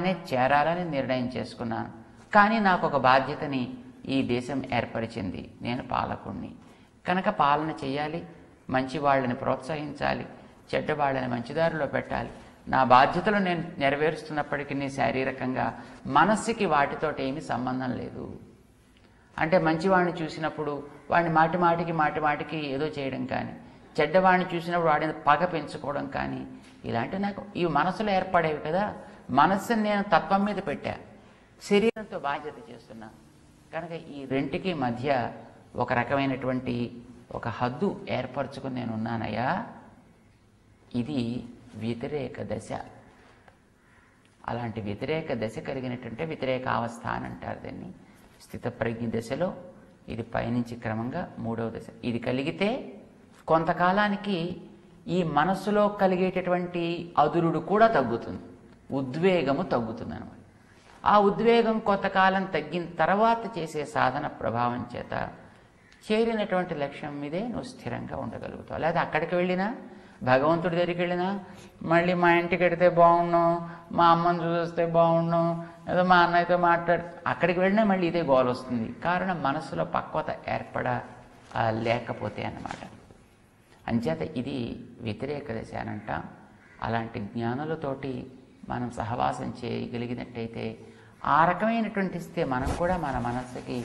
దేశంలోనే చేరాలని నిర్ణయం చేసుకున్నాను. కానీ నాకు ఒక బాధ్యతని ఈ దేశం ఏర్పరిచింది. నేను పాలకుణ్ణి కనుక పాలన చేయాలి, మంచి వాళ్ళని ప్రోత్సహించాలి, చెడ్డ వాళ్ళని మంచిదారిలో పెట్టాలి. నా బాధ్యతలు నేను నెరవేరుస్తున్నప్పటికీ శారీరకంగా మనస్సుకి వాటితోటి ఏమీ సంబంధం లేదు. అంటే మంచివాడిని చూసినప్పుడు వాడిని మాటిమాటికి ఏదో చేయడం కానీ, చెడ్డవాడిని చూసినప్పుడు వాడిని పగ పెంచుకోవడం కానీ, ఇలాంటివి నాకు ఈ మనసులో ఏర్పడేవి కదా. మనస్సుని నేను తత్వం మీద పెట్టా, శరీరంతో బాధ్యత చేస్తున్నా. కనుక ఈ రెంటికి మధ్య ఒక రకమైనటువంటి ఒక హద్దు ఏర్పరచుకుని నేను ఉన్నానయ్యా. ఇది వ్యతిరేక దశ. అలాంటి వ్యతిరేక దశ కలిగినటువంటి వ్యతిరేక అవస్థ అని అంటారు దీన్ని. స్థితప్రజ్ఞ దశలో ఇది పైనుంచి క్రమంగా 3వ దశ. ఇది కలిగితే కొంతకాలానికి ఈ మనస్సులో కలిగేటటువంటి అదురుడు కూడా తగ్గుతుంది, ఉద్వేగము తగ్గుతుంది అన్నమాట. ఆ ఉద్వేగం కొంతకాలం తగ్గిన తర్వాత చేసే సాధన ప్రభావం చేత చేరినటువంటి లక్ష్యం మీదే నువ్వు స్థిరంగా ఉండగలుగుతావు. లేదా అక్కడికి వెళ్ళినా, భగవంతుడి దగ్గరికి వెళ్ళినా, మళ్ళీ మా ఇంటికి వెడితే బాగున్నాం, మా అమ్మని చూస్తే బాగున్నాం, ఏదో మా అన్నయ్యతో అక్కడికి వెళ్ళినా మళ్ళీ ఇదే గోల్ వస్తుంది. కారణం మనసులో పక్వత లేకపోతే అన్నమాట. అంచేత ఇది వ్యతిరేక దశ అని అంటాం. అలాంటి జ్ఞానులతోటి మనం సహవాసం చేయగలిగినట్టయితే ఆ రకమైనటువంటి ఇస్తే మనం కూడా మన మనస్సుకి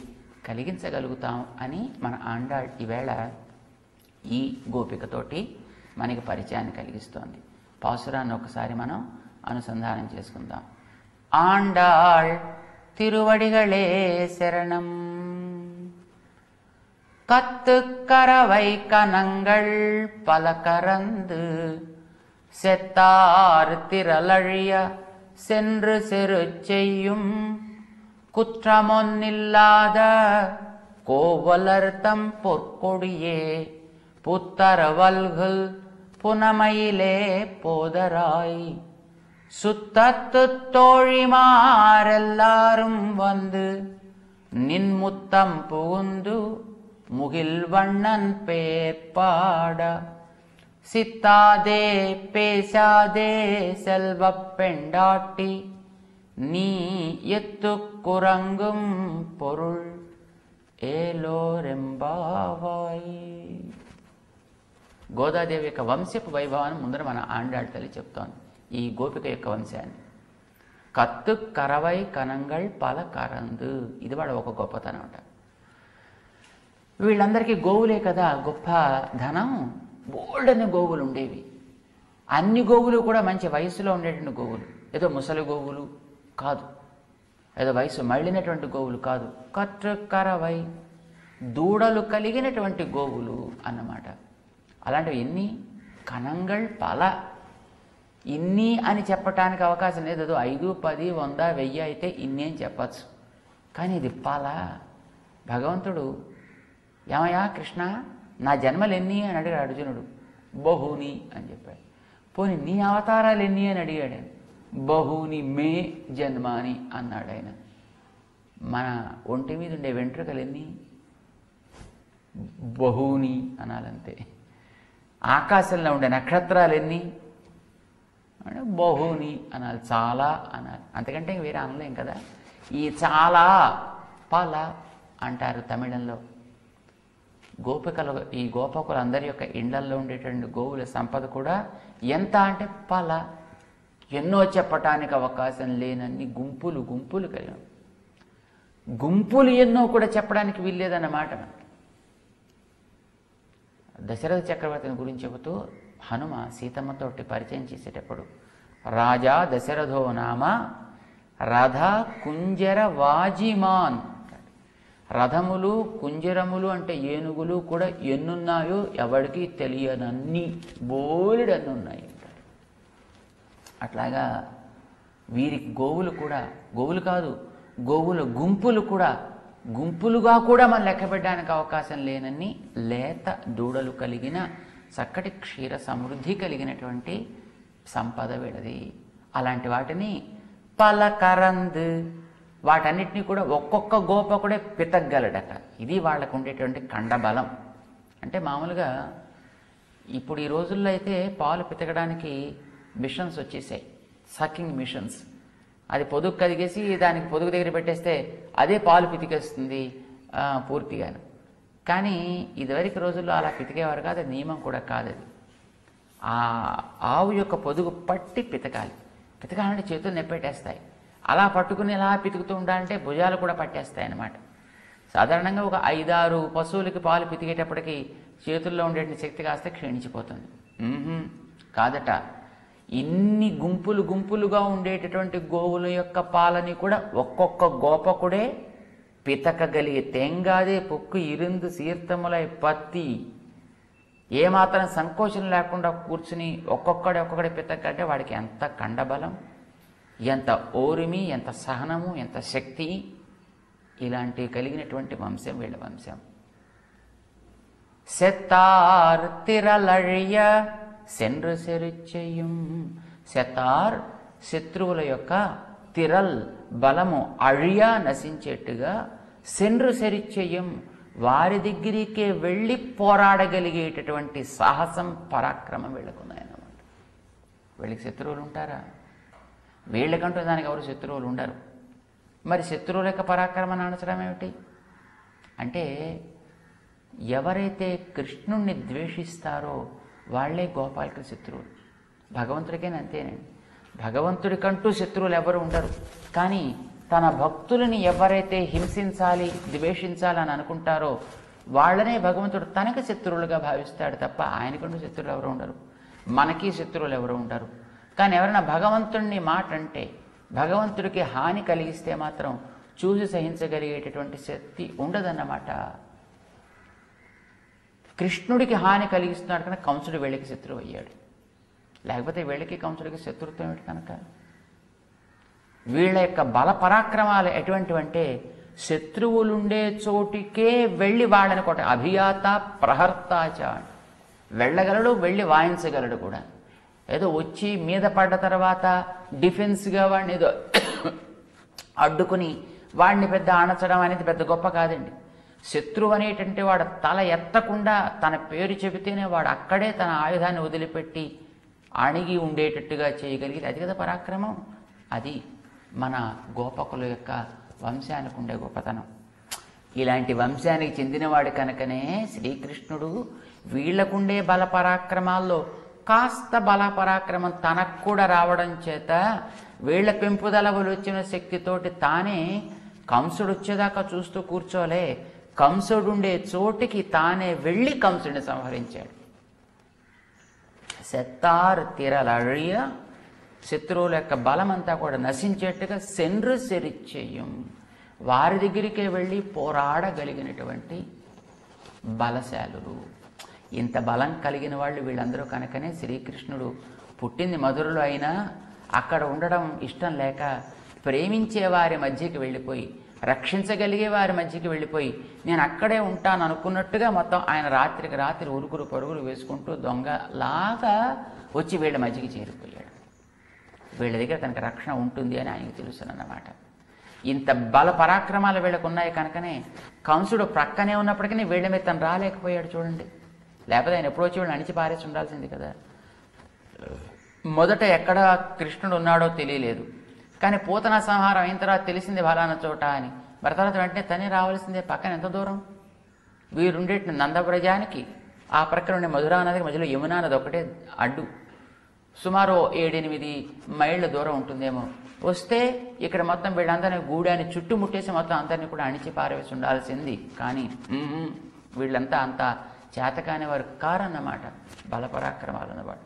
కలిగించగలుగుతాం అని మన ఆండాళ్ ఈవేళ ఈ గోపికతోటి మనకి పరిచయాన్ని కలిగిస్తోంది. పాసురాన్ని ఒకసారి మనం అనుసంధానం చేసుకుందాం. ఆండాళ్ తిరువడిగళే శరణం. கத்து கரவை கனங்கள் பல கறந்து செத்தார் திரளழிய சென்று செரு செய்யும் குற்றமொன்னில்லாத கோவலர்த்தம் பொற்கொடியே புத்தரவல்கள் புனமையிலே போதராய் சுத்தத்து தோழிமாரெல்லாரும் வந்து நின்முத்தம் புகுந்து முகில் வண்ணன் பேர்பாட சித்தாதே பேசாதே செல்வப் பெண்டாட்டி நீ எத்து குரங்கும் பொருள் ఏలోరెంబావాయి. గోదాదేవి యొక్క వంశపు వైభవాన్ని ముందర మన ఆండాళ్ తల్లి చెప్తోంది ఈ గోపిక యొక్క వంశాన్ని. కత్తు కరవై కనంగళ్ పల కరందు, ఇది వాడు ఒక గొప్పతనం అంట. వీళ్ళందరికీ గోవులే కదా గొప్ప ధనం. బోల్డని గోవులు ఉండేవి. అన్ని గోవులు కూడా మంచి వయసులో ఉండేటువంటి గోవులు, ఏదో ముసలి గోవులు కాదు, ఏదో వయసు మళ్ళినటువంటి గోవులు కాదు. కట్టు కరవై, దూడలు కలిగినటువంటి గోవులు అన్నమాట. అలాంటివి ఎన్ని? కనంగళ్ పల. ఇన్ని అని చెప్పటానికి అవకాశం లేదు. ఏదో 5, 10, 100, 1000 అయితే ఇన్ని అని చెప్పచ్చు. కానీ ఇది పల. భగవంతుడు ఏమయ్యా కృష్ణ నా జన్మలు ఎన్ని అని అడిగాడు అర్జునుడు. బహుని అని చెప్పాడు. పోనీ నీ అవతారాలు ఎన్ని అని అడిగాడు. బహుని మే జన్మాని అన్నాడు ఆయన. మన ఒంటి మీద ఉండే వెంట్రుకలు ఎన్ని? బహుని అనాలంతే. ఆకాశంలో ఉండే నక్షత్రాలు ఎన్ని? బహుని అనాలి, చాలా అనాలి. అంతకంటే వేరే అనలేం కదా. ఈ చాలా పల అంటారు తమిళంలో. గోపికలు, ఈ గోపకులందరి యొక్క ఇండ్లల్లో ఉండేటువంటి గోవుల సంపద కూడా ఎంత అంటే పల. ఎన్నో చెప్పటానికి అవకాశం లేనన్ని గుంపులు గుంపులు కలిగిన గుంపులు ఎన్నో కూడా చెప్పడానికి వీల్లేదన్నమాట. దశరథ చక్రవర్తిని గురించి చెబుతూ హనుమ సీతమ్మతోటి పరిచయం చేసేటప్పుడు రాజా దశరథో నామ రథ కుంజర వాజిమాన్. రథములు కుంజరములు అంటే ఏనుగులు కూడా ఎన్నున్నాయో ఎవరికి తెలియనన్ని బోలెడన్ని ఉన్నాయి. అట్లాగా వీరికి గోవులు కూడా, గోవులు కాదు గోవుల గుంపులు కూడా, గుంపులుగా కూడా మనం లెక్క పెట్టడానికి అవకాశం లేనన్ని లేత దూడలు కలిగిన చక్కటి క్షీర సమృద్ధి కలిగినటువంటి సంపద వీడది. అలాంటి వాటిని పలకరంద్, వాటన్నిటినీ కూడా ఒక్కొక్క గోపకుడే పితగ్గలడట. ఇది వాళ్ళకు ఉండేటువంటి కండబలం. అంటే మామూలుగా ఇప్పుడు ఈ రోజుల్లో అయితే పాలు పితకడానికి మిషన్స్ వచ్చేసాయి, సకింగ్ మిషన్స్. అది పొదుగు కదిగేసి దానికి పొదుగు దగ్గర పెట్టేస్తే అదే పాలు పితికేస్తుంది పూర్తిగాను. కానీ ఇదివరకు రోజుల్లో అలా పితికేవారు కాదు, అది నియమం కూడా కాదు. అది ఆ ఆవు యొక్క పొదుగు పట్టి పితకాలి. పితకాలంటే చేతులు నెప్పెట్టేస్తాయి. అలా పట్టుకుని ఎలా పితుకుతూ ఉండాలంటే భుజాలు కూడా పట్టేస్తాయి అన్నమాట. సాధారణంగా ఒక 5-6 పశువులకి పాలు పితికేటప్పటికి చేతుల్లో ఉండే శక్తి కాస్త క్షీణించిపోతుంది. కాదట, ఇన్ని గుంపులుగా ఉండేటటువంటి గోవుల యొక్క పాలని కూడా ఒక్కొక్క గోపకుడే పితకగలిగే తెంగాదే పొక్కు ఇరుందు సీర్తములై పత్తి ఏమాత్రం సంకోచం లేకుండా కూర్చుని ఒక్కొక్కడి పితకంటే వాడికి ఎంత కండబలం, ఎంత ఓరిమి, ఎంత సహనము, ఎంత శక్తి, ఇలాంటివి కలిగినటువంటి వంశం వీళ్ళ వంశం. సెత్తార్ తిరలழிయ సెండ్రు సెరుచెయ్యం. సెతార్ శత్రువుల యొక్క తిరల్ బలము అழிయా నశించేట్టుగా, సెండ్రు సెరిచెయ్యం వారి దగ్గరికే వెళ్ళి పోరాడగలిగేటటువంటి సాహసం పరాక్రమం వీళ్ళకున్నాయన్నమాట. వీళ్ళకి శత్రువులు ఉంటారా? వీళ్ళకంటూ దానికి ఎవరు శత్రువులు ఉండరు. మరి శత్రువుల యొక్క పరాక్రమాన్ని అనచడం ఏమిటి అంటే, ఎవరైతే కృష్ణుణ్ణి ద్వేషిస్తారో వాళ్లే గోపాలకి శత్రువులు. భగవంతుడికైనా అంతేనండి. భగవంతుడికంటూ శత్రువులు ఎవరు ఉండరు. కానీ తన భక్తులని ఎవరైతే హింసించాలి, ద్వేషించాలని అనుకుంటారో వాళ్ళనే భగవంతుడు తనకు శత్రువులుగా భావిస్తాడు తప్ప ఆయనకంటూ శత్రువులు ఎవరు ఉండరు. మనకి శత్రువులు ఎవరు ఉండరు. కానీ ఎవరైనా భగవంతుడిని మాట అంటే, భగవంతుడికి హాని కలిగిస్తే మాత్రం చూసి సహించగలిగేటటువంటి శక్తి ఉండదన్నమాట. కృష్ణుడికి హాని కలిగిస్తున్నాడు కనుక కంసుడు వీళ్ళకి శత్రువు అయ్యాడు. లేకపోతే వీళ్ళకి కంసుడికి శత్రుత్వం ఏమిటి కనుక? వీళ్ళ యొక్క బల పరాక్రమాలు ఎటువంటివంటే, శత్రువులుండే చోటికే వెళ్ళి వాళ్ళని కొట్ట. అభియాత ప్రహర్తాచ, వెళ్ళగలడు, వెళ్ళి వాయించగలడు కూడా. ఏదో వచ్చి మీద పడ్డ తర్వాత డిఫెన్స్గా వాడిని ఏదో అడ్డుకుని వాడిని పెద్ద అణచడం అనేది పెద్ద గొప్ప కాదండి. శత్రువు అనేటంటే వాడు తల ఎత్తకుండా తన పేరు చెబితేనే వాడు అక్కడే తన ఆయుధాన్ని వదిలిపెట్టి అణిగి ఉండేటట్టుగా చేయగలిగేది అది కదా పరాక్రమం. అది మన గోపకుల యొక్క వంశానికి ఉండే గొప్పతనం. ఇలాంటి వంశానికి చెందినవాడు కనుకనే శ్రీకృష్ణుడు వీళ్లకుండే బల పరాక్రమాల్లో కాస్త బల పరాక్రమం తనకు కూడా రావడం చేత వీళ్ల పెంపుదల వచ్చిన శక్తితోటి తానే కంసుడు వచ్చేదాకా చూస్తూ కూర్చోలే, కంసుడుండే చోటికి తానే వెళ్ళి కంసుడిని సంహరించాడు. సెత్తార్ తిరలழிయ, శత్రువుల యొక్క బలమంతా కూడా నశించేట్టుగా సెండ్రు సెరిచెయ్యం, వారి దగ్గరికే వెళ్ళి పోరాడగలిగినటువంటి బలశాలురు. ఇంత బలం కలిగిన వాళ్ళు వీళ్ళందరూ కనుకనే శ్రీకృష్ణుడు పుట్టింది మధురలో అయినా అక్కడ ఉండడం ఇష్టం లేక ప్రేమించే వారి మధ్యకి వెళ్ళిపోయి, రక్షించగలిగే వారి మధ్యకి వెళ్ళిపోయి నేను అక్కడే ఉంటాను అనుకున్నట్టుగా మొత్తం ఆయన రాత్రికి రాత్రి ఉరుకురు పరుగులు వేసుకుంటూ దొంగలాగా వచ్చి వీళ్ళ మధ్యకి చేరిపోయాడు. వీళ్ళ దగ్గర తనకు రక్షణ ఉంటుంది అని ఆయనకు తెలుసునన్నమాట. ఇంత బల పరాక్రమాలు వీళ్ళకు ఉన్నాయి కనుకనే కంసుడు ప్రక్కనే ఉన్నప్పటికీ వీళ్ళ మీద తను రాలేకపోయాడు చూడండి. లేకపోతే ఆయన ఎప్పుడో వచ్చి వీళ్ళని అణిచి పారేసి ఉండాల్సింది కదా. మొదట ఎక్కడ కృష్ణుడు ఉన్నాడో తెలియలేదు, కానీ పూతన సంహారం అయిన తర్వాత తెలిసింది ఫలానా చోట అని. మరి తర్వాత వెంటనే తనే రావాల్సిందే. పక్కన ఎంత దూరం? వీరుండే నందవ్రజానికి ఆ ప్రక్కన ఉండే మధురా నదికి మధ్యలో యమునా నది ఒకటే అడ్డు. సుమారు 7-8 మైళ్ళ దూరం ఉంటుందేమో. వస్తే ఇక్కడ మొత్తం వీళ్ళందరినీ గూడాన్ని చుట్టుముట్టేసి మొత్తం అందరినీ కూడా అణిచి పారవేసి ఉండాల్సింది. కానీ వీళ్ళంతా అంత చేతకాని వారు కారన్నమాట, బలపరాక్రమాలు అన్నమాట.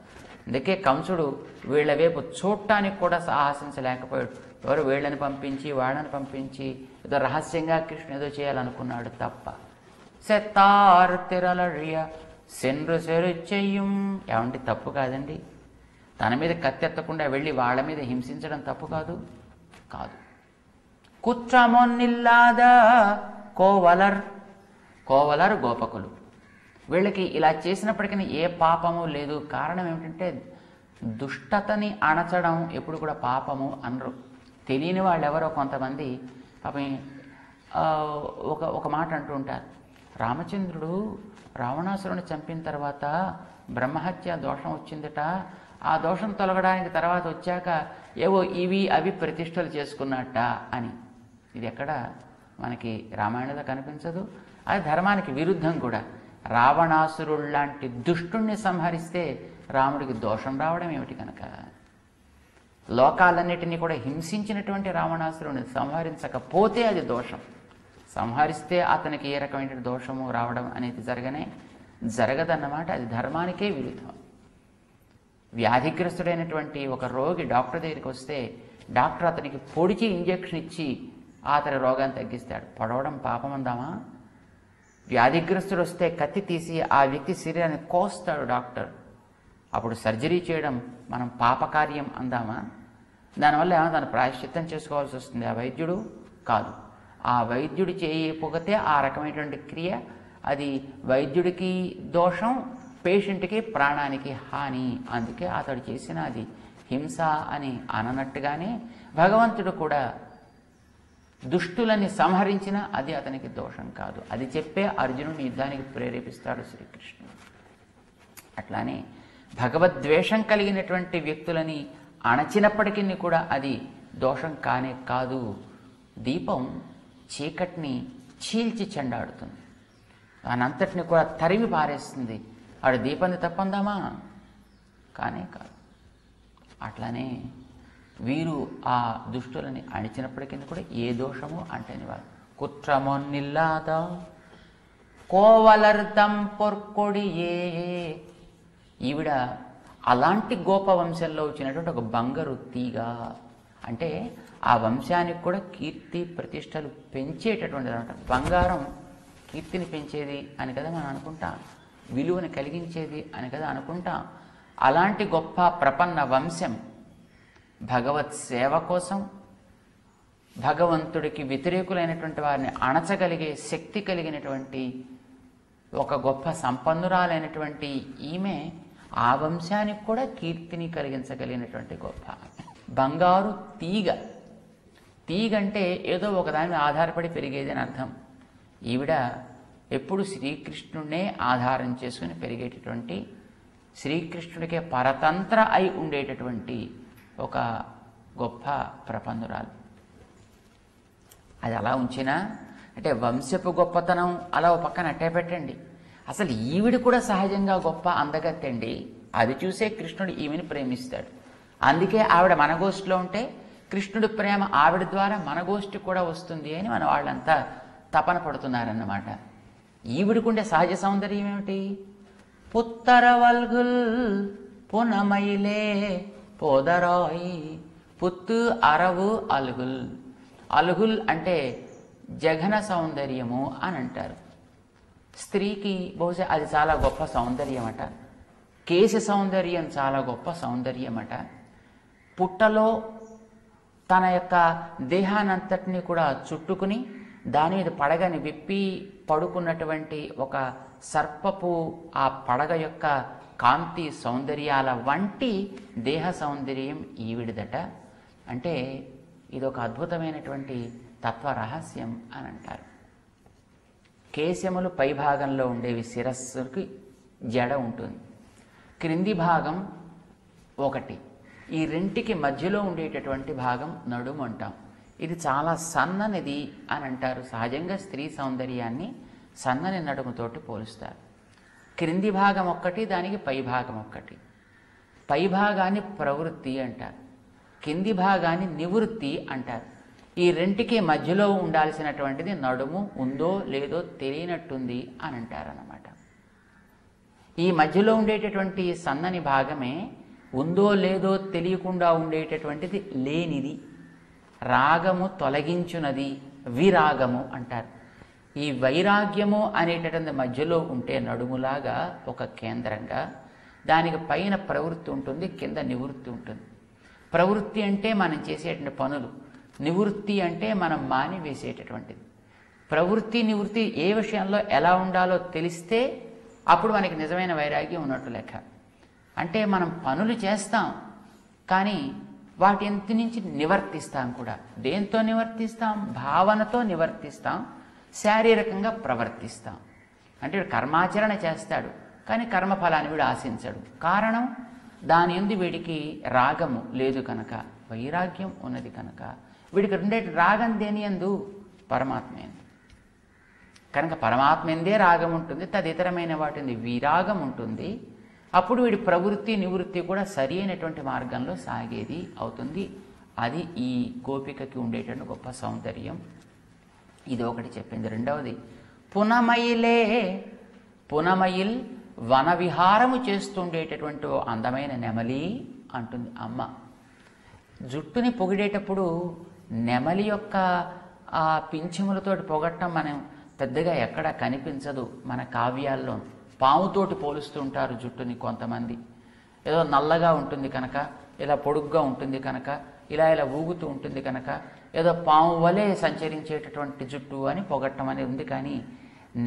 అందుకే కంసుడు వీళ్ళ వైపు చూడటానికి కూడా సాహసించలేకపోయాడు. ఎవరు వీళ్ళని పంపించి వాళ్ళని పంపించి ఏదో రహస్యంగా కృష్ణుడు ఏదో చేయాలనుకున్నాడు తప్ప. సెత్తార్ తిరలழிయ సెండ్రు సెరుచెయ్యం, ఏమంటే తప్పు కాదండి. తన మీద కత్తెత్తకుండా వెళ్ళి వాళ్ళ మీద హింసించడం తప్పు కాదు. కాదు. కుత్రమొన్నిల్లాద కోవలర్ గోపకులు. వీళ్ళకి ఇలా చేసినప్పటికీ ఏ పాపము లేదు. కారణం ఏమిటంటే దుష్టతని అణచడం ఎప్పుడు కూడా పాపము అనరు. తెలియని వాళ్ళు ఎవరో కొంతమంది పాపం ఒక మాట అంటూ ఉంటారు. రామచంద్రుడు రావణాసురుని చంపిన తర్వాత బ్రహ్మహత్య దోషం వచ్చిందట, ఆ దోషం తొలగడానికి తర్వాత వచ్చాక ఏవో ఇవి అవి ప్రతిష్టలు చేసుకున్నట్ట అని. ఇది ఎక్కడ మనకి రామాయణంలో కనిపించదు. అది ధర్మానికి విరుద్ధం కూడా. రావణాసురుడు దుష్టుణ్ణి సంహరిస్తే రాముడికి దోషం రావడం ఏమిటి కనుక? లోకాలన్నిటినీ కూడా హింసించినటువంటి రావణాసురుడిని సంహరించకపోతే అది దోషం, సంహరిస్తే అతనికి ఏ రకమైన దోషము రావడం అనేది జరగదన్నమాట. అది ధర్మానికే విరుద్ధం. వ్యాధిగ్రస్తుడైనటువంటి ఒక రోగి డాక్టర్ దగ్గరికి వస్తే డాక్టర్ అతనికి పొడిచి ఇంజెక్షన్ ఇచ్చి అతని రోగాన్ని తగ్గిస్తాడు. పొడవడం పాపం అందామా? వ్యాధిగ్రస్తుడు వస్తే కత్తి తీసి ఆ వ్యక్తి శరీరాన్ని కోస్తాడు డాక్టర్. అప్పుడు సర్జరీ చేయడం మనం పాపకార్యం అందామా? దానివల్ల ఏమైనా తను ప్రాయశ్చిత్తం చేసుకోవాల్సి వస్తుంది ఆ వైద్యుడు? కాదు. ఆ వైద్యుడు చేయకపోతే ఆ రకమైనటువంటి క్రియ అది వైద్యుడికి దోషం, పేషెంట్కి ప్రాణానికి హాని. అందుకే అతడు చేసిన అది హింస అని అననట్టుగానే భగవంతుడు కూడా దుష్టులని సంహరించిన అది అతనికి దోషం కాదు. అది చెప్పే అర్జునుడిని యుద్ధానికి ప్రేరేపిస్తాడు శ్రీకృష్ణుడు. అట్లానే భగవద్వేషం కలిగినటువంటి వ్యక్తులని అణచినప్పటికీ కూడా అది దోషం కానే కాదు. దీపం చీకటిని చీల్చి చెండాడుతుంది, దానంతటిని కూడా తరిమి పారేస్తుంది. ఆడు దీపాన్ని తప్పందామా? కానే కాదు. అట్లానే వీరు ఆ దుష్టులని అణిచినప్పటికీ కూడా ఏ దోషము అంటని వారు. కుట్రమొన్నిల్లాద కోవలర్దం పొర్కొడియే. ఈవిడ అలాంటి గోప వంశంలో వచ్చినటువంటి ఒక బంగారు తీగ. అంటే ఆ వంశానికి కూడా కీర్తి ప్రతిష్టలు పెంచేటటువంటిది అనమాట. బంగారం కీర్తిని పెంచేది అని కదా మనం అనుకుంటాం, విలువని కలిగించేది అని కదా అనుకుంటాం. అలాంటి గొప్ప ప్రపన్న వంశం భగవత్ సేవ కోసం, భగవంతుడికి వ్యతిరేకులైనటువంటి వారిని అణచగలిగే శక్తి కలిగినటువంటి ఒక గొప్ప సంపన్నురాలైనటువంటి ఈమె ఆ వంశానికి కూడా కీర్తిని కలిగించగలిగినటువంటి గొప్ప బంగారు తీగ. తీగ అంటే ఏదో ఒకదాని మీద ఆధారపడి పెరిగేది అని అర్థం. ఈవిడ ఎప్పుడు శ్రీకృష్ణుడినే ఆధారం చేసుకుని పెరిగేటటువంటి, శ్రీకృష్ణుడికే పరతంత్ర అయి ఉండేటటువంటి ఒక గొప్ప ప్రపన్నురాలు. అది అలా ఉంచినా అంటే వంశపు గొప్పతనం అలా ఒక పక్కన అట్టే పెట్టండి. అసలు ఈవిడ కూడా సహజంగా గొప్ప అందగత్తండి. అది చూసే కృష్ణుడు ఈమెను ప్రేమిస్తాడు. అందుకే ఆవిడ మన గోష్ఠిలో ఉంటే కృష్ణుడి ప్రేమ ఆవిడ ద్వారా మన గోష్ఠి కూడా వస్తుంది అని మన వాళ్ళంతా తపన పడుతున్నారన్నమాట. ఈవిడికుండే సహజ సౌందర్యం ఏమిటి? పుత్తరవల్గుల్ పునమైలే పోదరాయి పుత్తు అరవు అలుగుల్. అలుగుల్ అంటే జఘన సౌందర్యము అని అంటారు. స్త్రీకి బహుశా అది చాలా గొప్ప సౌందర్యం అట. కేశ సౌందర్యం చాలా గొప్ప సౌందర్యం అట. పుట్టలో తన యొక్క దేహానంతటిని కూడా చుట్టుకుని దాని మీద పడగని విప్పి పడుకున్నటువంటి ఒక సర్పపు ఆ పడగ యొక్క కాంతి సౌందర్యాల వంటి దేహ సౌందర్యం ఈవిడిదట. అంటే ఇదొక అద్భుతమైనటువంటి తత్వ రహస్యం అని అంటారు. కేశములు పై భాగంలో ఉండేవి, శిరస్సుకి జడ ఉంటుంది, క్రింది భాగం ఒకటి, ఈ రెంటికి మధ్యలో ఉండేటటువంటి భాగం నడుము అంటాం. ఇది చాలా సన్ననిది అని అంటారు. సహజంగా స్త్రీ సౌందర్యాన్ని సన్నని నడుముతోటి పోలుస్తారు. క్రింది భాగం ఒక్కటి, దానికి పై భాగం ఒక్కటి. పై భాగాన్ని ప్రవృత్తి అంటారు, కింది భాగాన్ని నివృత్తి అంటారు. ఈ రెంటికి మధ్యలో ఉండాల్సినటువంటిది నడుము ఉందో లేదో తెలియనట్టుంది అని అంటారన్నమాట. ఈ మధ్యలో ఉండేటటువంటి సన్నని భాగమే ఉందో లేదో తెలియకుండా ఉండేటటువంటిది లేనిది, రాగము తొలగించునది విరాగము అంటారు. ఈ వైరాగ్యము అనేటటువంటి మధ్యలో ఉంటే నడుములాగా ఒక కేంద్రంగా, దానికి పైన ప్రవృత్తి ఉంటుంది, కింద నివృత్తి ఉంటుంది. ప్రవృత్తి అంటే మనం చేసేటువంటి పనులు, నివృత్తి అంటే మనం మాని వేసేటటువంటిది. ప్రవృత్తి నివృత్తి ఏ విషయంలో ఎలా ఉండాలో తెలిస్తే అప్పుడు మనకి నిజమైన వైరాగ్యం ఉన్నట్టు లెక్క. అంటే మనం పనులు చేస్తాం కానీ వాటి ఎంత నుంచి నివర్తిస్తాం కూడా. దేంతో నివర్తిస్తాం? భావనతో నివర్తిస్తాం, శారీరకంగా ప్రవర్తిస్తాం. అంటే కర్మాచరణ చేస్తాడు కానీ కర్మఫలాన్ని వీడు ఆశించడు. కారణం దాని యందు వీడికి రాగము లేదు కనుక, వైరాగ్యం ఉన్నది కనుక వీడికి రెండేటి రాగం దేని యందు? పరమాత్మ యందు. కనుక పరమాత్మ ఎందే రాగం ఉంటుంది, తదితరమైన వాటిని విరాగం ఉంటుంది. అప్పుడు వీడి ప్రవృత్తి నివృత్తి కూడా సరి అయినటువంటి మార్గంలో సాగేది అవుతుంది. అది ఈ గోపికకి ఉండేటువంటి గొప్ప సౌందర్యం. ఇది ఒకటి చెప్పింది. రెండవది, పునమయిలే, పునమయిల్ వనవిహారము చేస్తుండేటటువంటి అందమైన నెమలి అంటుంది అమ్మ. జుట్టుని పొగిడేటప్పుడు నెమలి యొక్క ఆ పింఛములతోటి పొగట్టం మనం పెద్దగా ఎక్కడా కనిపించదు మన కావ్యాల్లో. పాముతోటి పోలుస్తుంటారు జుట్టుని కొంతమంది. ఏదో నల్లగా ఉంటుంది కనుక, ఇలా పొడుగ్గా ఉంటుంది కనుక, ఇలా ఇలా ఊగుతూ ఉంటుంది కనుక ఏదో పాము వలె సంచరించేటటువంటి జుట్టు అని పొగట్టం అనేది ఉంది. కానీ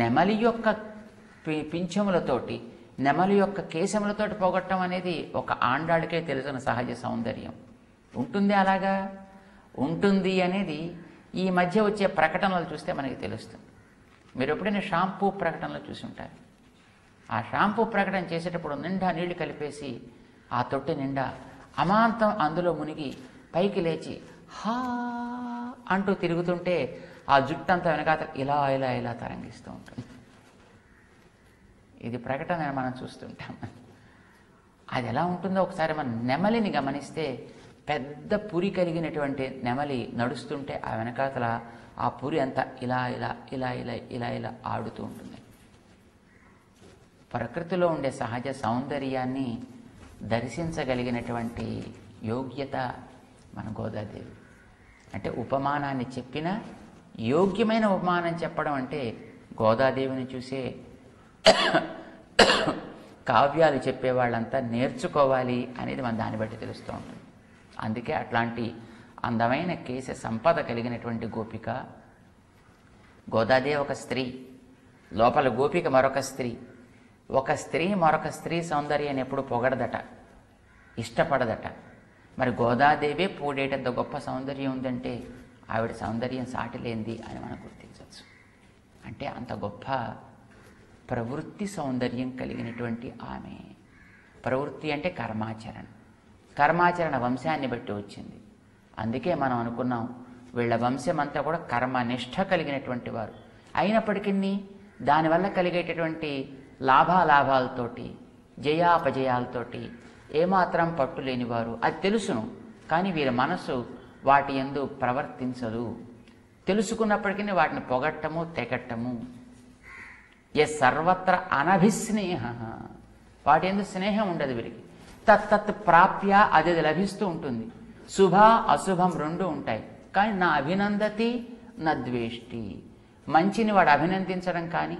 నెమలి యొక్క పింఛములతోటి, నెమలి యొక్క కేశములతోటి పొగట్టం అనేది ఒక ఆండాడికే తెలిసిన సహజ సౌందర్యం. ఉంటుంది, అలాగా ఉంటుంది అనేది ఈ మధ్య వచ్చే ప్రకటనలు చూస్తే మనకి తెలుస్తుంది. మీరు ఎప్పుడైనా షాంపూ ప్రకటనలు చూసి ఉంటారు. ఆ షాంపూ ప్రకటన చేసేటప్పుడు నిండా నీళ్లు కలిపేసి ఆ తొట్టి నిండా అమాంతం అందులో మునిగి పైకి లేచి హా అంటూ తిరుగుతుంటే ఆ జుట్టంతా వెనకాత ఇలా ఇలా ఇలా తరంగిస్తూ ఉంటుంది. ఇది ప్రకటన మనం చూస్తుంటాం. అది ఎలా ఉంటుందో ఒకసారి మనం నెమలిని గమనిస్తే, పెద్ద పురి కలిగినటువంటి నెమలి నడుస్తుంటే ఆ వెనకాతల ఆ పురి అంతా ఇలా ఇలా ఇలా ఇలా ఇలా ఇలా ఆడుతూ ఉంటుంది. ప్రకృతిలో ఉండే సహజ సౌందర్యాన్ని దర్శించగలిగినటువంటి యోగ్యత మన గోదాదేవి. అంటే ఉపమానాన్ని చెప్పిన యోగ్యమైన ఉపమానం చెప్పడం అంటే గోదాదేవిని చూసే కావ్యాలు చెప్పేవాళ్ళంతా నేర్చుకోవాలి అనేది మన దాన్ని బట్టి తెలుస్తూ ఉంటుంది. అందుకే అట్లాంటి అందమైన కేశ సంపద కలిగినటువంటి గోపిక గోదాదేవి. ఒక స్త్రీ లోపల, గోపిక మరొక స్త్రీ. ఒక స్త్రీ మరొక స్త్రీ సౌందర్యాన్ని ఎప్పుడు పొగడదట, ఇష్టపడదట. మరి గోదాదేవే పూడేటంత గొప్ప సౌందర్యం ఉందంటే ఆవిడ సౌందర్యం సాటిలేంది అని మనం గుర్తించవచ్చు. అంటే అంత గొప్ప ప్రవృత్తి సౌందర్యం కలిగినటువంటి ఆమె. ప్రవృత్తి అంటే కర్మాచరణ. కర్మాచరణ వంశాన్ని బట్టి వచ్చింది. అందుకే మనం అనుకున్నాం వీళ్ళ వంశం అంతా కూడా కర్మనిష్ట కలిగినటువంటి వారు. అయినప్పటికీ దానివల్ల కలిగేటటువంటి లాభాలాభాలతోటి, జయాపజయాలతోటి ఏమాత్రం పట్టు లేనివారు. అది తెలుసును, కానీ వీరి మనసు వాటి యందు ప్రవర్తించదు. తెలుసుకున్నప్పటికీ వాటిని పొగట్టము, తెగట్టము. సర్వత్ర అనభిస్నేహ, వాటి యందు స్నేహం ఉండదు వీరికి. తత్తత్ ప్రాప్య, అది లభిస్తూ ఉంటుంది. శుభ అశుభం రెండు ఉంటాయి, కానీ నా అభినందతి నా ద్వేష్టి. మంచిని వాడు అభినందించడం కానీ,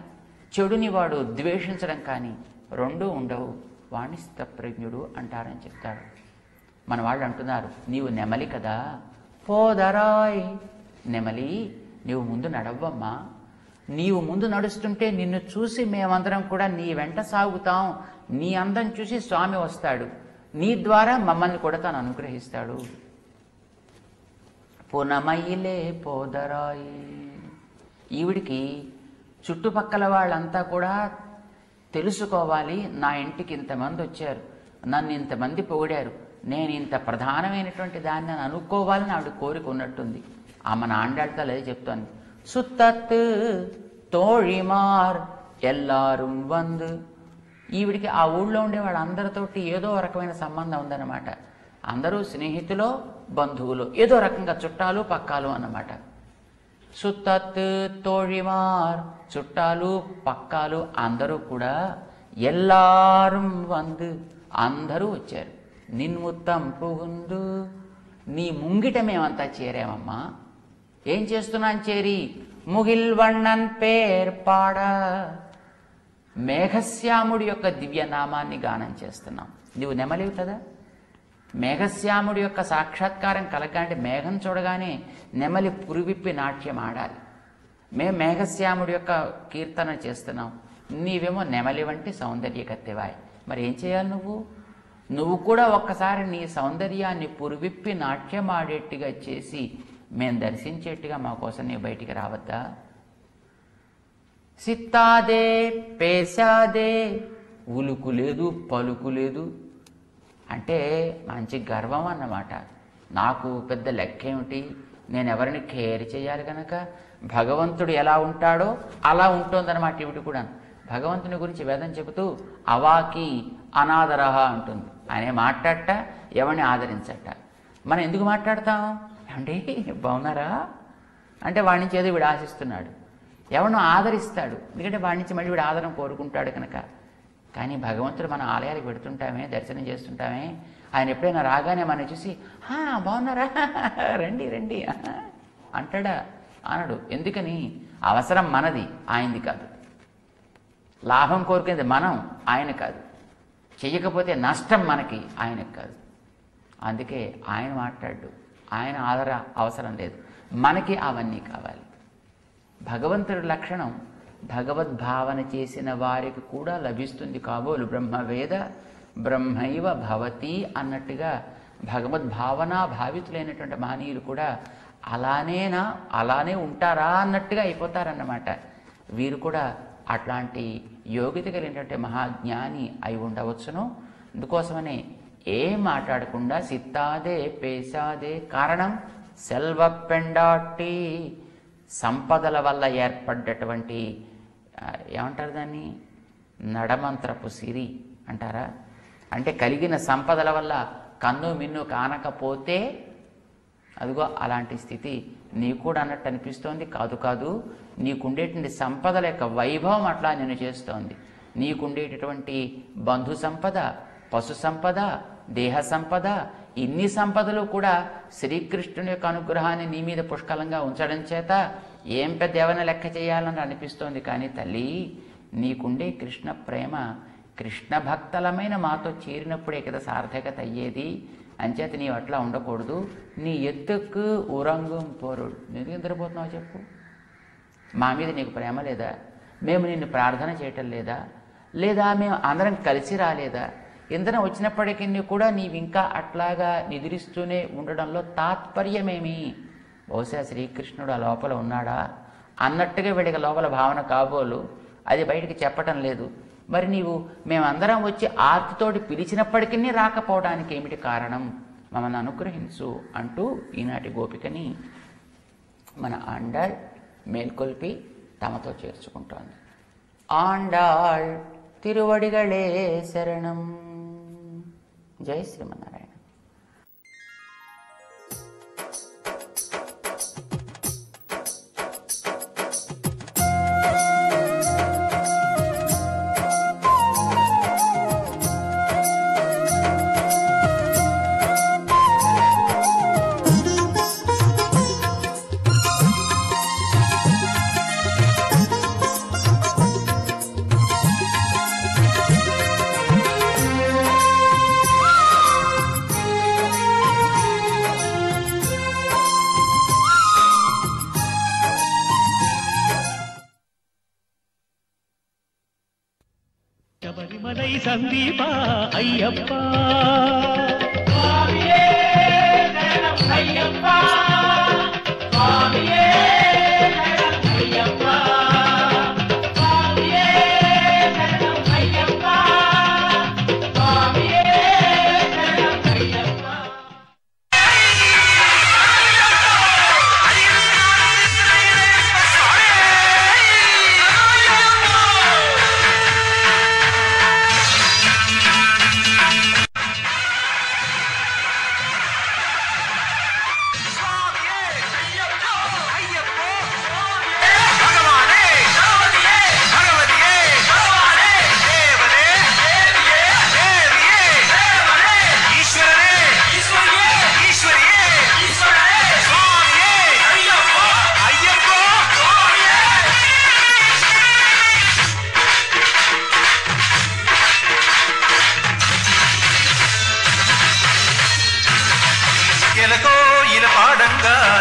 చెడుని వాడు ద్వేషించడం కానీ రెండూ ఉండవు. వాణ్ణి స్థితప్రజ్ఞుడు అంటారని చెప్తాడు. మన వాళ్ళు అంటున్నారు, నీవు నెమలి కదా, పోదరాయ్ నెమలి, నీవు ముందు నడవమ్మా. నీవు ముందు నడుస్తుంటే నిన్ను చూసి మేమందరం కూడా నీ వెంట సాగుతాం. నీ అందం చూసి స్వామి వస్తాడు, నీ ద్వారా మమ్మల్ని కూడా తాను అనుగ్రహిస్తాడు. పునమయిలే పోదరాయ్. ఈవిడికి చుట్టుపక్కల వాళ్ళంతా కూడా తెలుసుకోవాలి, నా ఇంటికి ఇంతమంది వచ్చారు, నన్ను ఇంతమంది పొగిడారు, నేను ఇంత ప్రధానమైనటువంటి దాన్ని అనుకోవాలని ఆవిడ కోరిక ఉన్నట్టుంది. ఆమె ఆండాళ్ళతో అదే చెప్తోంది. సుత్తత్ తోழிమార్ ఎల్లారుం వంద్. ఈవిడికి ఆ ఊళ్ళో ఉండే వాళ్ళందరితోటి ఏదో రకమైన సంబంధం ఉందన్నమాట. అందరూ స్నేహితులు, బంధువులు, ఏదో రకంగా చుట్టాలు పక్కాలు అన్నమాట. సుత్తత్ తోழிమార్, చుట్టాలు పక్కాలు అందరూ కూడా ఎల్లారుం వంద్, అందరూ వచ్చారు. నిన్ముత్తం పుగుందు, నీ ముంగిట మేమంతా చేరామమ్మా. ఏం చేస్తున్నాను చేరి? ముగిల్వണ്ണన్ పేర్ పాడ, మేఘశ్యాముడి యొక్క దివ్యనామాన్ని గానం చేస్తున్నాం. నువ్వు నెమలివి కదా, మేఘశ్యాముడి యొక్క సాక్షాత్కారం కలగాలంటే మేఘం చూడగానే నెమలి పురివిప్పి నాట్యం ఆడాలి. మేము మేఘశ్యాముడి యొక్క కీర్తన చేస్తున్నాం, నీవేమో నెమలి వంటి సౌందర్యకత్తెవాయ్. మరి ఏం చేయాలి నువ్వు? నువ్వు కూడా ఒక్కసారి నీ సౌందర్యాన్ని పురివిప్పి నాట్యం ఆడేట్టుగా చేసి మేము దర్శించేట్టుగా మా కోసం నీ బయటికి రావద్దా? సిత్తాదే పేశాదే, ఉలుకు లేదు పలుకు లేదు. అంటే మంచి గర్వం అన్నమాట. నాకు పెద్ద లెక్క ఏమిటి, నేను ఎవరిని కేర్ చేయాలి కనుక భగవంతుడు ఎలా ఉంటాడో అలా ఉంటుందన్నమాట ఇవిటి కూడా. భగవంతుని గురించి వేదం చెబుతూ అవాకి అనాదరహ అంటుంది. ఆయనే మాట్లాడట, ఎవరిని ఆదరించట. మనం ఎందుకు మాట్లాడతాం అంటే బాగున్నారా అంటే వాడి నుంచి ఏదో వీడు ఆశిస్తున్నాడు, ఎవరినో ఆదరిస్తాడు ఎందుకంటే వాడి నుంచి మళ్ళీ వీడు ఆదరణ కోరుకుంటాడు కనుక. కానీ భగవంతుడు మన ఆలయాలకు పెడుతుంటామే, దర్శనం చేస్తుంటామే, ఆయన ఎప్పుడైనా రాగానే మనం చూసి బాగున్నారా రండి రండి అంటాడా? అనడు. ఎందుకని? అవసరం మనది, ఆయనది కాదు. లాభం కోరుకునేది మనం, ఆయన కాదు. చెయ్యకపోతే నష్టం మనకి, ఆయనకు కాదు. అందుకే ఆయన మాట్లాడు, ఆయన ఆదర అవసరం లేదు, మనకి అవన్నీ కావాలి. భగవంతుడి లక్షణం భగవద్భావన చేసిన వారికి కూడా లభిస్తుంది కాబోలు. బ్రహ్మవేద బ్రహ్మైవ భవతి అన్నట్టుగా భగవద్భావన భావితులైనటువంటి మహనీయులు కూడా అలానే ఉంటారా అన్నట్టుగా అయిపోతారన్నమాట. వీరు కూడా అట్లాంటి యోగ్యత కలిగినటువంటి మహాజ్ఞాని అయి ఉండవచ్చును. అందుకోసమనే ఏం మాట్లాడకుండా సిత్తాదే పేసాదే కారణం సెల్వ పెండాటి, సంపదల వల్ల ఏర్పడ్డటువంటి ఏమంటారు దాన్ని, నడమంత్రపు సిరి అంటారా? అంటే కలిగిన సంపదల వల్ల కన్ను మిన్ను కానకపోతే అదిగో అలాంటి స్థితి నీకు కూడా అన్నట్టు అనిపిస్తోంది. కాదు కాదు, నీకుండేటువంటి సంపదల యొక్క వైభవం అట్లా నేను చేస్తోంది. నీకుండేటటువంటి బంధు సంపద, పశు సంపద, దేహ సంపద, ఇన్ని సంపదలు కూడా శ్రీకృష్ణుని యొక్క అనుగ్రహాన్ని నీ మీద పుష్కలంగా ఉంచడం చేత ఏం పెద్ద ఏమైనా లెక్క చేయాలని అనిపిస్తోంది. కానీ తల్లి, నీకుండే కృష్ణ ప్రేమ కృష్ణ భక్తలమైన మాతో చేరినప్పుడే కదా సార్థకత అయ్యేది. అంచేత నీవు అట్లా ఉండకూడదు. నీ ఎత్తుకు ఉరంగం పోరుడు. ఎందుకు నిద్రపోతున్నావు చెప్పు? మా మీద నీకు ప్రేమ లేదా? మేము నిన్ను ప్రార్థన చేయటం లేదా? లేదా మేము అందరం కలిసి రాలేదా? ఇంధనం వచ్చినప్పటికీ కూడా నీవు ఇంకా అట్లాగా నిద్రిస్తూనే ఉండడంలో తాత్పర్యమేమి? బహుశా శ్రీకృష్ణుడు ఆ లోపల ఉన్నాడా అన్నట్టుగా వీడికి లోపల భావన కాబోలు. అది బయటికి చెప్పటం లేదు. మరి నీవు మేమందరం వచ్చి ఆర్తితోటి పిలిచినప్పటికీ రాకపోవడానికి ఏమిటి కారణం? మమ్మల్ని అనుగ్రహించు అంటూ ఈనాటి గోపికని మన ఆండాళ్ మేల్కొల్పి తమతో చేర్చుకుంటోంది. ఆండాళ్ తిరువడిగళే శరణం. జై శ్రీమన్నారాయణ. శబరిమలై సందీప అయ్యప్ప, అయ్యప్ప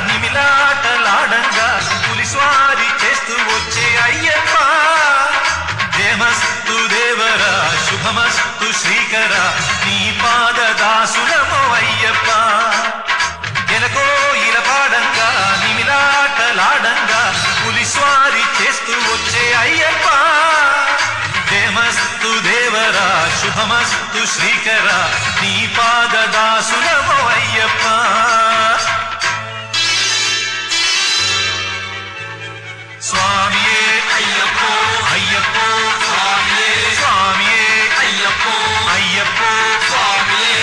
నిమిలాటలాడంగా పులిస్వారి చేస్తూ వచ్చే అయ్యప్ప, జయమస్తు దేవరా శుభమస్తు శ్రీకర, నీ పాదదాసులమో అయ్యప్ప. ఎలకో ఇలపాడంగా నిమిలాటలాడంగా పులిస్వారి చేస్తూ వచ్చే అయ్యప్ప, జయమస్తు దేవరా శుభమస్తు శ్రీకర, నీ పాదదాసులమో అయ్యప్ప. స్వామియే అయ్యప్పో అయ్యప్పో స్వామియే స్వామియే అయ్యప్పో అయ్యప్పో స్వామియే.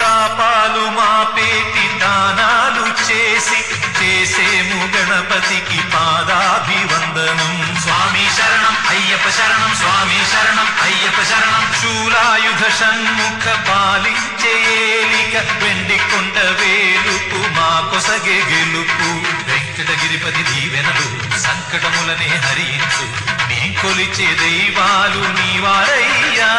పాపాలు మాపేటి దానాలు చేసేము గణపతికి పాదాభివందనం. స్వామి శరణం అయ్యప్ప శరణం స్వామి శరణం అయ్యప్ప శరణం. శూలాయుధ షణ్ముఖ పాలించే ఏలిక వెండి కొండ వేలుపు మా కొసగే గెలుపు. వెంకటగిరిపతి దీవెనలు సంకటములనే హరించు. మేం కొలిచే దైవాలు నీవారయ్యా.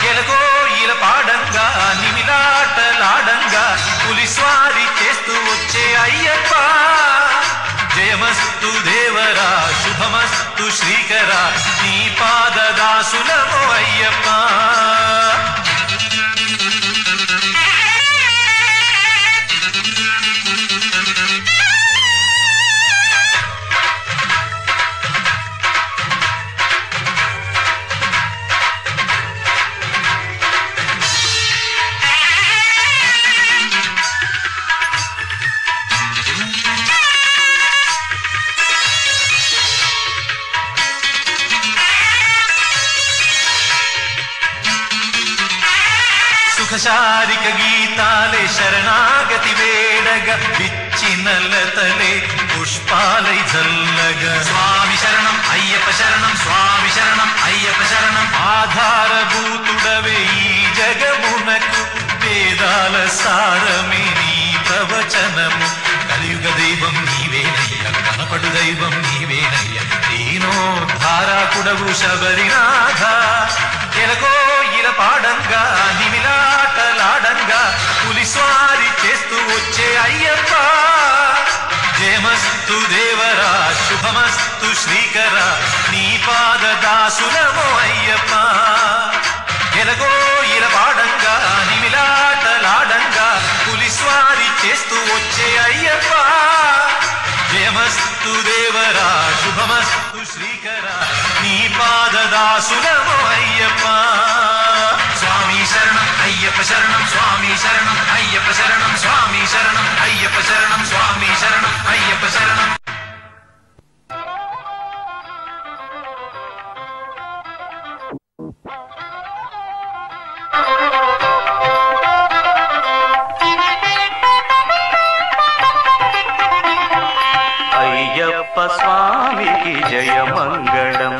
ఎలగో ఇలా పాడంగా నిమిలాటలాడంగా పులిస్వారి చేస్తూ వచ్చే అయ్యప్ప. జయమస్తు దేవరా శుభమస్తు శ్రీకరా నీ పాదదాసులమో అయ్యప్ప. సుఖశారిక గీతాలే శరణాగతి వేడగా విచ్చినలతలే పుష్పాలై జల్లగా. స్వామి శరణం అయ్యప్ప శరణం స్వామి శరణం అయ్యప్ప శరణం. ఆధారభూతుడవే ఈ జగమునకు వేదాల సారమే నీ ప్రవచనము. కలియుగ దైవం నీవేనయ్య కనపడు దైవం నీవేనయ్య. దీనోద్ధారకుడవు శబరినాథ. ఎలగో ఇలా పాడంగా నిమిలాటలాడంగా పులిస్వారి చేస్తూ వచ్చే అయ్యప్ప. జయమస్తు దేవరా శుభమస్తు శ్రీకరా నీ పాదదాసులమో అయ్యప్ప. ఎలగో ఇలా పాడంగా నిమిలాటలాడంగా పులిస్వారి చేస్తూ వచ్చే అయ్యప్ప. జయమస్తు దేవరా శుభమస్తు శ్రీకరా నీ పాదదాసులమో అయ్యప్ప. స్వామి శరణం అయ్యప్ప శరణం స్వామి శరణం అయ్యప్ప శరణం స్వామి శరణం అయ్యప్ప శరణం స్వామి శరణం అయ్యప్ప శరణం. అయ్యప్ప స్వామికి జయమంగళం.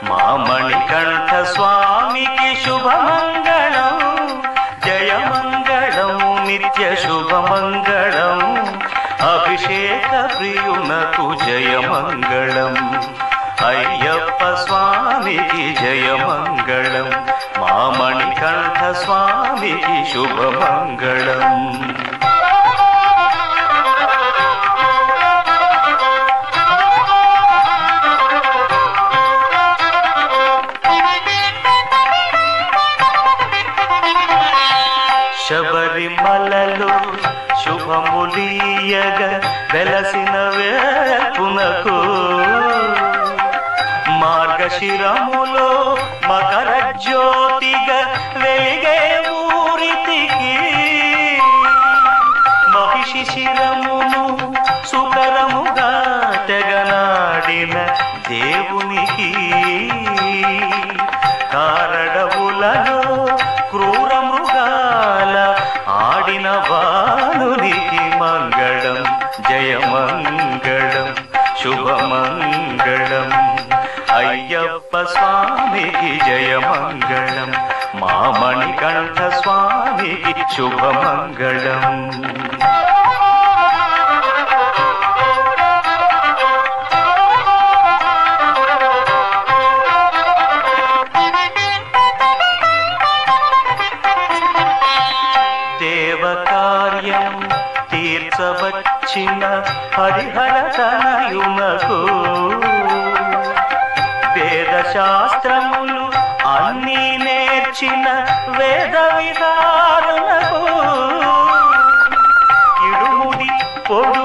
మా మణికంఠ స్వామికి శుభమంగళం. జయమంగళం నిత్య శుభమంగళం. అభిషేక ప్రియునకు జయమంగళం. అయ్యప్ప స్వామికి జయమంగళం. మా మణికంఠ స్వామికి శుభమంగళం. శబరిమలలో శుభములీయగ వెలసిన వేపునకు. మార్గశిరములో మకర జ్యోతిగా వెలిగే ఊరితికి. మహిషి శిరమును సుకరముగా తెగనాడిన దేవునికి. కారడవులలో క్రూర మృగాల ఆడిన బాలునికి మంగళం. జయమంగళం శుభమంగళం. అయ్యప్ప స్వామికి జయమంగళం. మా మణికంఠ స్వామికి శుభమంగళం. దేవకార్యం తీర్చవచ్చిన హరిహర తనయునకు. వేద శాస్త్రములు వచ్చిన వేద విధానకు ఇడుముడి పొడు